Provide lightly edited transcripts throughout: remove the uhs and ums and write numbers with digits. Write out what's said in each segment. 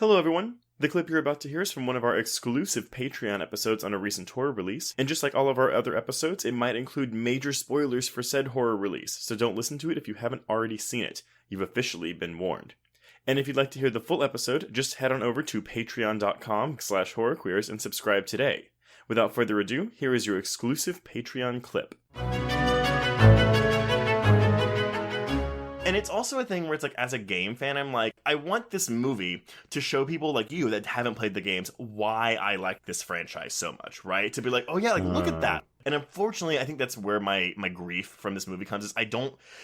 Hello, everyone. The clip you're about to hear is from one of our exclusive Patreon episodes on a recent horror release, and just like all of our other episodes, it might include major spoilers for said horror release, so don't listen to it if you haven't already seen it. You've officially been warned. And if you'd like to hear the full episode, just head on over to patreon.com/horrorqueers and subscribe today. Without further ado, here is your exclusive Patreon clip. And it's also a thing where it's like, as a game fan, I'm like, I want this movie to show people like you that haven't played the games why I like this franchise so much, right? To be like, oh yeah, like look at that. And unfortunately, I think that's where my grief from this movie comes, is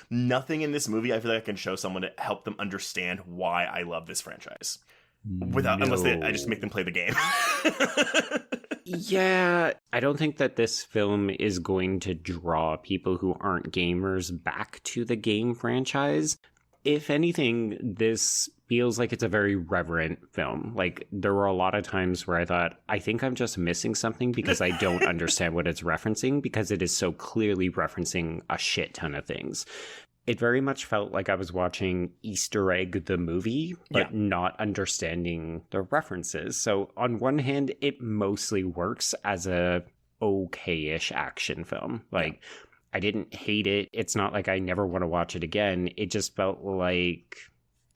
nothing in this movie I feel like I can show someone to help them understand why I love this franchise. Unless I just make them play the game. Yeah, I don't think that this film is going to draw people who aren't gamers back to the game franchise. If anything, this feels like it's a very reverent film. Like, there were a lot of times where I thought, I think I'm just missing something because I don't understand what it's referencing, because it is so clearly referencing a shit ton of things. It very much felt like I was watching Easter Egg the movie, but not understanding the references. So on one hand, it mostly works as a okay-ish action film. Like, I didn't hate it. It's not like I never want to watch it again. It just felt like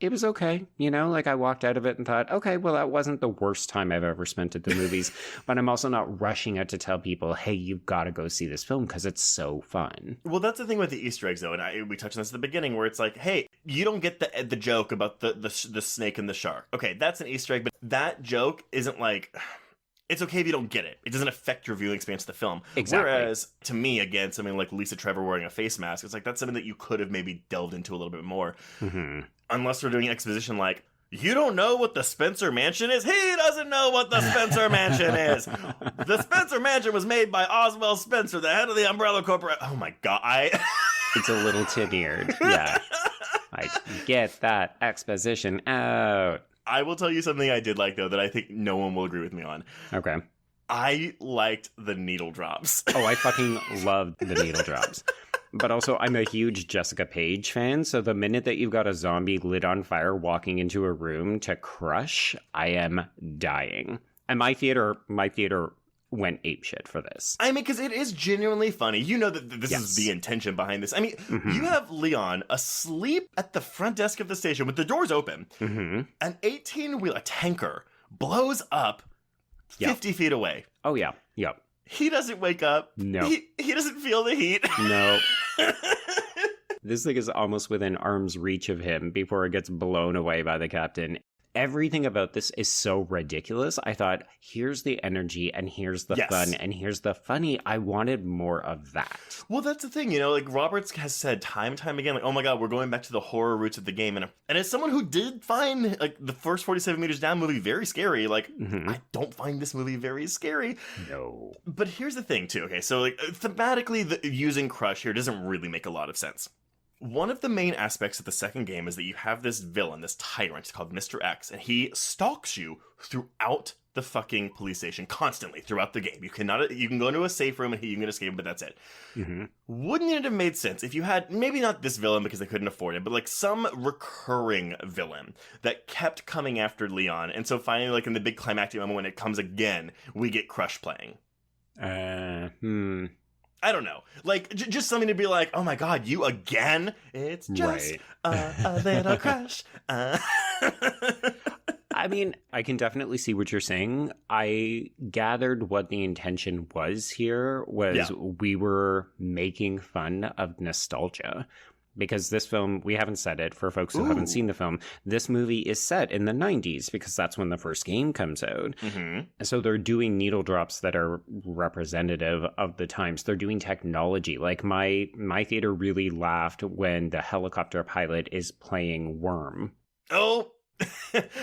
it was okay. You know, like I walked out of it and thought, okay, well, that wasn't the worst time I've ever spent at the movies. But I'm also not rushing out to tell people, hey, you've got to go see this film because it's so fun. Well, that's the thing with the Easter eggs, though, and we touched on this at the beginning, where it's like, hey, you don't get the joke about the snake and the shark. Okay, that's an Easter egg, but that joke isn't like... It's okay if you don't get it. It doesn't affect your viewing experience of the film. Exactly. Whereas, to me, again, something like Lisa Trevor wearing a face mask, it's like, that's something that you could have maybe delved into a little bit more. Mm-hmm. Unless we're doing exposition like, you don't know what the Spencer Mansion is? He doesn't know what the Spencer Mansion is. The Spencer Mansion was made by Oswald Spencer, the head of the Umbrella Corporation. Oh my God. It's a little tenured. Yeah. Like, get that exposition out. I will tell you something I did like, though, that I think no one will agree with me on. Okay. I liked the needle drops. Oh, I fucking loved the needle drops. But also, I'm a huge Jessica Page fan, so the minute that you've got a zombie lit on fire walking into a room to crush, I am dying. And my theater went apeshit for this. I mean, because it is genuinely funny. You know that this is the intention behind this. I mean, you have Leon asleep at the front desk of the station with the doors open. Mm-hmm. An 18-wheeler tanker blows up 50 feet away. Oh, yeah. Yep. He doesn't wake up. No. He doesn't feel the heat. No. This thing is almost within arm's reach of him before it gets blown away by the captain. Everything about this is so ridiculous. I thought, here's the energy, and here's the fun, and here's the funny. I wanted more of that. Well, that's the thing, you know, like Roberts has said time and time again, like, oh my God, we're going back to the horror roots of the game. And as someone who did find, like, the first 47 Meters Down movie very scary, like, I don't find this movie very scary. No. But here's the thing, too, okay? So, like, thematically, using Crush here doesn't really make a lot of sense. One of the main aspects of the second game is that you have this villain, this tyrant called Mr. X, and he stalks you throughout the fucking police station constantly throughout the game. You can go into a safe room and you can escape, but that's it. Mm-hmm. Wouldn't it have made sense if you had, maybe not this villain because they couldn't afford it, but like some recurring villain that kept coming after Leon, and so finally, like in the big climactic moment when it comes again, we get Crush playing. I don't know. Like, just something to be like, oh my God, you again? It's just a little crush. I mean, I can definitely see what you're saying. I gathered what the intention was here was we were making fun of nostalgia. Because this film, we haven't said it for folks who haven't seen the film, this movie is set in the 90s because that's when the first game comes out. Mm-hmm. And so they're doing needle drops that are representative of the times. They're doing technology. Like my theater really laughed when the helicopter pilot is playing Worm. Oh,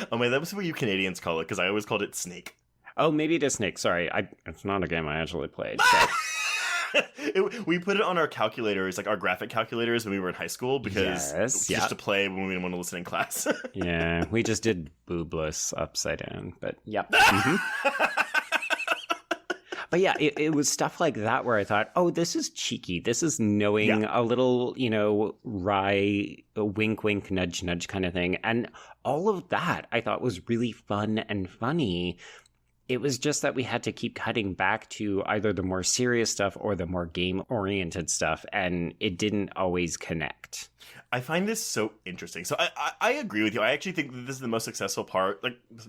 oh man, that was what you Canadians call it, because I always called it Snake. Oh, maybe it is Snake. Sorry, it's not a game I actually played. So. We put it on our calculators, like our graphic calculators when we were in high school, because just to play when we didn't want to listen in class. Yeah, we just did boobless upside down, but yep. Mm-hmm. But yeah, it was stuff like that where I thought, oh, this is cheeky. This is knowing, a little, wry, wink, wink, nudge, nudge kind of thing. And all of that I thought was really fun and funny. It was just that we had to keep cutting back to either the more serious stuff or the more game-oriented stuff, and it didn't always connect. I find this so interesting. So I agree with you. I actually think that this is the most successful part,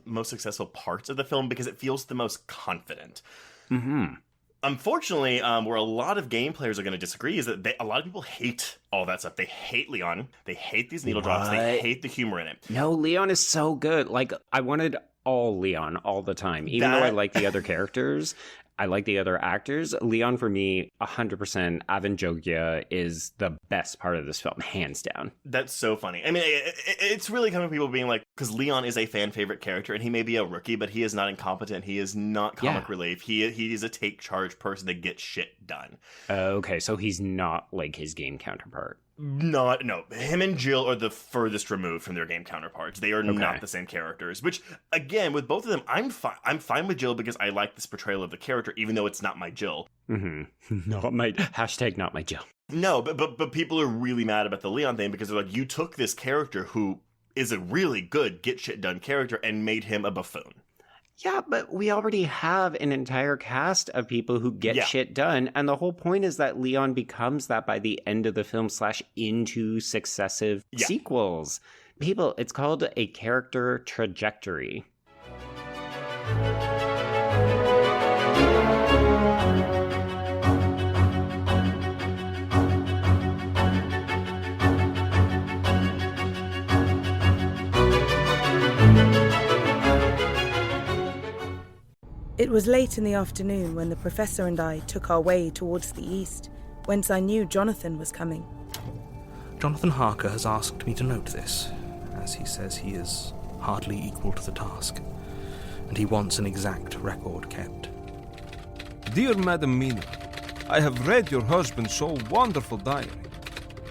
most successful parts of the film because it feels the most confident. Mm-hmm. Unfortunately, where a lot of game players are going to disagree is that a lot of people hate all that stuff. They hate Leon. They hate these needle drops. They hate the humor in it. No, Leon is so good. Like, I wanted all Leon all the time. Even though I like the other characters, I like the other actors. Leon, for me, 100%, Avon Jogia is the best part of this film, hands down. That's so funny. I mean, it's really coming from people being like, because Leon is a fan favorite character, and he may be a rookie, but he is not incompetent. He is not comic relief. He is a take charge person that gets shit done. Okay, so he's not like his game counterpart. No. Him and Jill are the furthest removed from their game counterparts. They are not the same characters. Which, again, with both of them, I'm fine with Jill because I like this portrayal of the character, even though it's not my Jill. Mm-hmm. Not my Jill. No, but people are really mad about the Leon thing because they're like, you took this character who is a really good get shit done character and made him a buffoon. Yeah, but we already have an entire cast of people who get shit done. And the whole point is that Leon becomes that by the end of the film / into successive sequels. People, it's called a character trajectory. It was late in the afternoon when the professor and I took our way towards the east, whence I knew Jonathan was coming. Jonathan Harker has asked me to note this, as he says he is hardly equal to the task, and he wants an exact record kept. Dear Madam Mina, I have read your husband's so wonderful diary.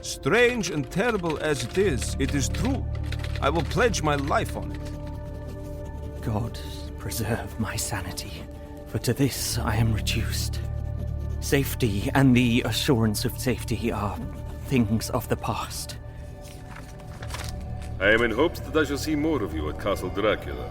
Strange and terrible as it is true. I will pledge my life on it. God preserve my sanity, for to this I am reduced. Safety and the assurance of safety are things of the past. I am in hopes that I shall see more of you at Castle Dracula.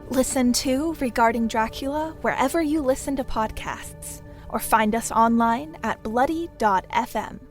Listen to Regarding Dracula wherever you listen to podcasts, or find us online at bloody.fm.